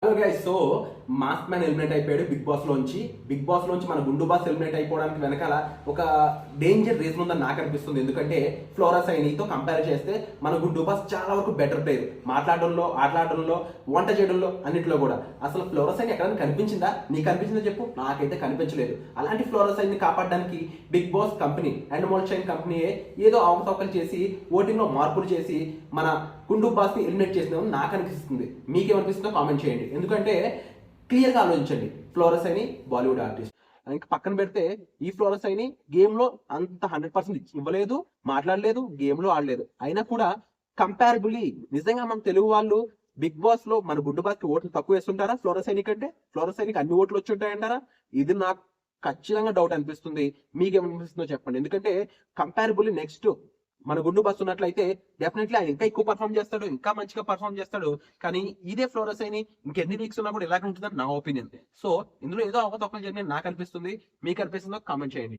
Hello guys, so mask man eliminate అయిపోయాడు big boss లోంచి మన గుండు బాస్ ఎలిమినేట్ అయిపోవడానికి వెనకాల ఒక డేంజర్ రీజన్ ఉందని నాకు అనిపిస్తుంది. ఎందుకంటే ఫ్లోరా సైనితో కంపేర్ చేస్తే మన గుండు బాస్ చాలా వరకు బెటర్ ప్లేయర్. మాట్లాడడంలో, ఆటలాడడంలో, వంట చేయడంలో, అన్నింటిలో కూడా. అసలు ఫ్లోరా సైన్ ఎక్కడైనా కనిపించిందా? నీకు కనిపించిందో చెప్పు. నాకైతే కనిపించలేదు. అలాంటి ఫ్లోరా సైన్ ని కాపాడడానికి బిగ్ బాస్ కంపెనీ అండ్ మోల్ షైన్ కంపెనీయే ఏదో అవకతవకలు చేసి ఓటింగ్ లో మార్పులు చేసి మన గుండు బాస్ ని ఎలిమినేట్ చేసిందని నాకు అనిపిస్తుంది. మీకేమనిపిస్తుందో కామెంట్ చేయండి. ఎందుకంటే క్లియర్గా ఆలోచించండి. ఫ్లోరస్ అయిని బాలీవుడ్ ఆర్టిస్ట్ ఇంకా పక్కన పెడితే ఈ ఫ్లోరస్ అయిని గేమ్ లో అంత 100% ఇవ్వలేదు, మాట్లాడలేదు, గేమ్ లో ఆడలేదు. అయినా కూడా కంపారిబుల్లీ నిజంగా మన తెలుగు వాళ్ళు బిగ్ బాస్ లో మన గుడ్డు బాస్ కి ఓట్లు తక్కువ వేస్తుంటారా ఫ్లోరస్ అయిని కంటే? ఫ్లోరస్ అయినికి అన్ని ఓట్లు వచ్చి ఉంటాయంటారా? ఇది నాకు ఖచ్చితంగా డౌట్ అనిపిస్తుంది. మీకేమనిపిస్తుందో చెప్పండి. ఎందుకంటే కంపారిబుల్లీ నెక్స్ట్ మన గుండు బస్ ఉన్నట్లయితే డెఫినెట్లీ ఆయన ఇంకా ఎక్కువ పర్ఫామ్ చేస్తాడు, ఇంకా మంచిగా పర్ఫామ్ చేస్తాడు. కానీ ఇదే ఫ్లోరస్ అయిన ఇంకెన్ని వీక్స్ ఉన్నా కూడా ఇలాగే ఉంటుందని నా ఒపీనియన్. సో ఇందులో ఏదో అవకతవకలు జరిగినట్టు నాకు అనిపిస్తుంది. మీకు అనిపిస్తుందో కామెంట్ చేయండి.